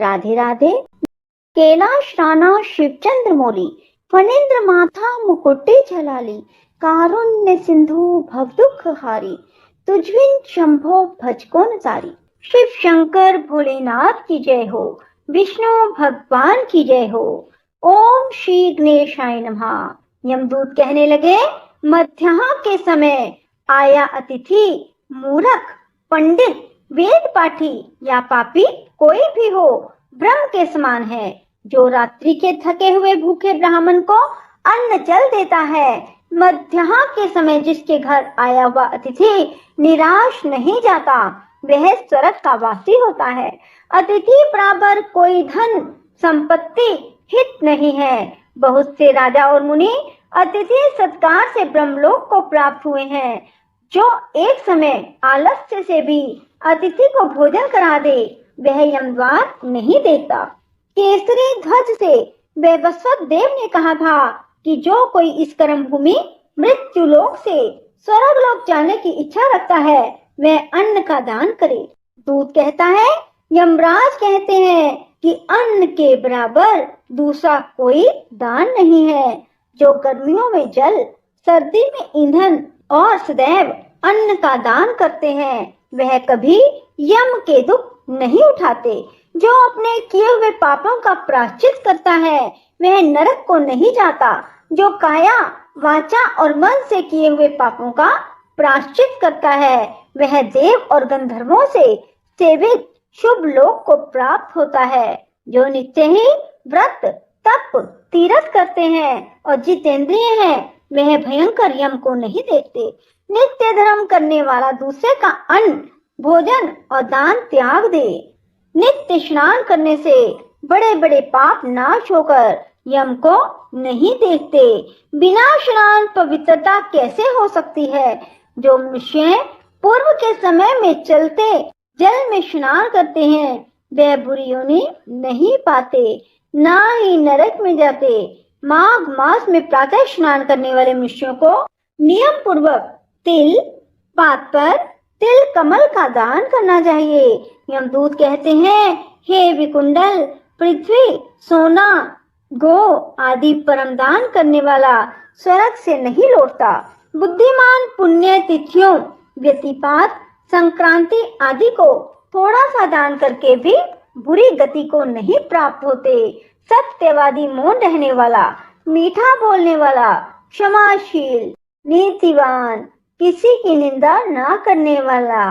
राधे राधे। कैलाश राणा शिवचंद्र मौली, फणेन्द्र माथा मुकुटे झलाली, कारुण्य सिंधु भवदुख हारी, तुझविन शंभो भज कौन तारी। शिव शंकर भोलेनाथ की जय हो, विष्णु भगवान की जय हो। ओम श्री गणेशाय नमः। यमदूत कहने लगे, मध्याह्न के समय आया अतिथि, मूर्ख, पंडित, वेद पाठी या पापी कोई भी हो, ब्रह्म के समान है। जो रात्रि के थके हुए भूखे ब्राह्मण को अन्न जल देता है, मध्याह्न के समय जिसके घर आया हुआ अतिथि निराश नहीं जाता, वह स्वर्ग का वासी होता है। अतिथि बराबर कोई धन संपत्ति हित नहीं है। बहुत से राजा और मुनि अतिथि सत्कार से ब्रह्मलोक को प्राप्त हुए हैं। जो एक समय आलस्य से भी अतिथि को भोजन करा दे, वह यमद्वार नहीं देता। केसरी ध्वज से वैवस्वत देव ने कहा था कि जो कोई इस कर्म भूमि मृत्यु लोक से स्वर्ग लोक जाने की इच्छा रखता है, वह अन्न का दान करे। दूत कहता है, यमराज कहते हैं कि अन्न के बराबर दूसरा कोई दान नहीं है। जो गर्मियों में जल, सर्दी में ईंधन और सदैव अन्न का दान करते हैं, वह कभी यम के दुख नहीं उठाते। जो अपने किए हुए पापों का प्रायश्चित करता है, वह नरक को नहीं जाता। जो काया, वाचा और मन से किए हुए पापों का प्रायश्चित करता है, वह देव और गंधर्वों से सेवित शुभ लोक को प्राप्त होता है। जो नित्य ही व्रत, तप, तीर्थ करते हैं और जितेंद्रिय हैं, वह भयंकर यम को नहीं देखते। नित्य धर्म करने वाला दूसरे का अन्न, भोजन और दान त्याग दे। नित्य स्नान करने से बड़े बड़े पाप नाश होकर यम को नहीं देखते। बिना स्नान पवित्रता कैसे हो सकती है। जो मनुष्य पूर्व के समय में चलते जल में स्नान करते हैं, वह बुरी योनि नहीं पाते, ना ही नरक में जाते। माघ मास में प्रातः स्नान करने वाले मनुष्यों को नियम पूर्वक तिल, पातर, तिल कमल का दान करना चाहिए। यमदूत कहते हैं, हे विकुंडल, पृथ्वी, सोना, गो आदि परम दान करने वाला स्वर्ग से नहीं लौटता। बुद्धिमान पुण्य तिथियों, व्यतिपात, संक्रांति आदि को थोड़ा सा दान करके भी बुरी गति को नहीं प्राप्त होते। सत्यवादी, मौन रहने वाला, मीठा बोलने वाला, क्षमाशील, नीतिवान, किसी की निंदा ना करने वाला,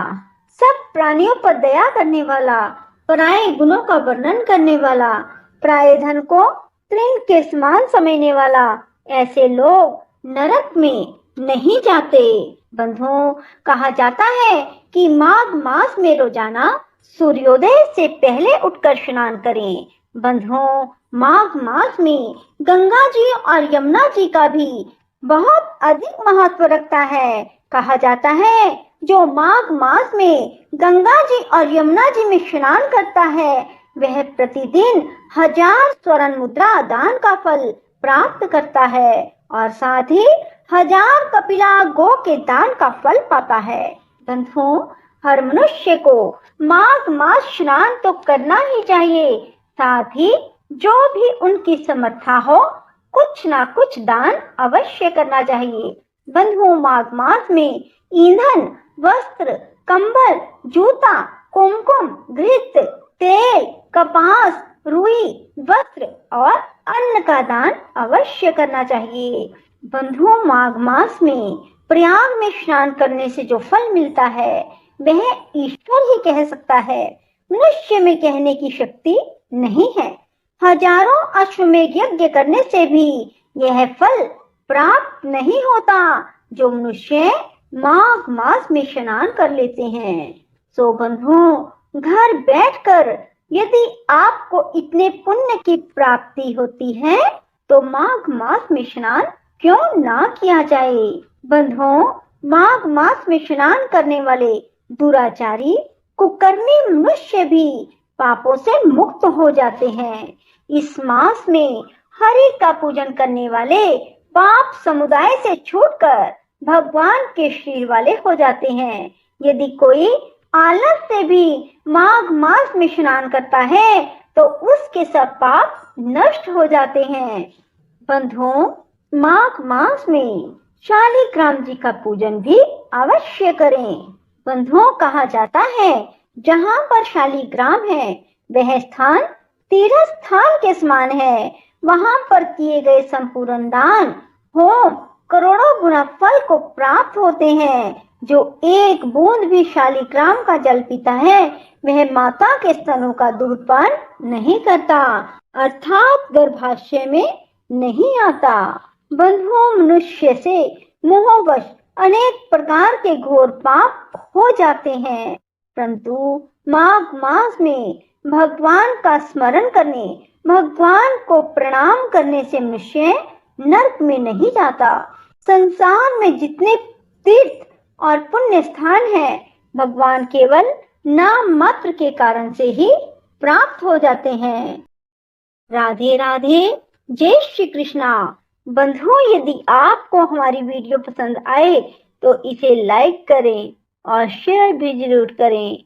सब प्राणियों पर दया करने वाला, पराये गुणों का वर्णन करने वाला, पराये धन को तृण के समान समझने वाला, ऐसे लोग नरक में नहीं जाते। बंधुओं, कहा जाता है कि माघ मास में रोजाना सूर्योदय से पहले उठकर स्नान करें। बंधुओं, माघ मास में गंगा जी और यमुना जी का भी बहुत अधिक महत्व रखता है। कहा जाता है, जो माघ मास में गंगा जी और यमुना जी में स्नान करता है, वह प्रतिदिन 1000 स्वर्ण मुद्रा दान का फल प्राप्त करता है और साथ ही 1000 कपिला गो के दान का फल पाता है। बंधुओं, हर मनुष्य को माघ मास स्नान तो करना ही चाहिए, साथ ही जो भी उनकी समर्था हो कुछ ना कुछ दान अवश्य करना चाहिए। बंधुओं, माघ मास में ईंधन, वस्त्र, कंबल, जूता, कुमकुम, घृत, तेल, कपास, रुई, वस्त्र और अन्न का दान अवश्य करना चाहिए। बंधुओं, माघ मास में प्रयाग में स्नान करने से जो फल मिलता है, वह ईश्वर ही कह सकता है। मनुष्य में कहने की शक्ति नहीं है। हजारों अश्वमेध यज्ञ करने से भी यह फल प्राप्त नहीं होता जो मनुष्य माघ मास में स्नान कर लेते हैं। सो बंधुओं, घर बैठकर यदि आपको इतने पुण्य की प्राप्ति होती है, तो माघ मास में स्नान क्यों ना किया जाए। बंधुओं, माघ मास में स्नान करने वाले दुराचारी, कुकर्मी मनुष्य भी पापों से मुक्त हो जाते हैं। इस मास में हरि का पूजन करने वाले पाप समुदाय से छूटकर भगवान के शरीर वाले हो जाते हैं। यदि कोई आलस से भी माघ मास में स्नान करता है, तो उसके सब पाप नष्ट हो जाते हैं। बंधुओं, माघ मास में शालिग्राम जी का पूजन भी अवश्य करें। बंधुओं, कहा जाता है जहाँ पर शालिग्राम है वह स्थान तीर्थ स्थान के समान है। वहां पर किए गए संपूर्ण दान, होम करोड़ों गुना फल को प्राप्त होते हैं। जो एक बूंद भी शालिग्राम का जल पीता है वह माता के स्तनों का दूध पान नहीं करता, अर्थात गर्भाशय में नहीं आता। बंधुओं, मनुष्य से मोहवश अनेक प्रकार के घोर पाप हो जाते हैं, परंतु माघ मास में भगवान का स्मरण करने, भगवान को प्रणाम करने से मनुष्य नरक में नहीं जाता। संसार में जितने तीर्थ और पुण्य स्थान हैं, भगवान केवल नाम मात्र के कारण से ही प्राप्त हो जाते हैं। राधे राधे, जय श्री कृष्णा। बंधुओं, यदि आपको हमारी वीडियो पसंद आए तो इसे लाइक करें और शेयर भी जरूर करें।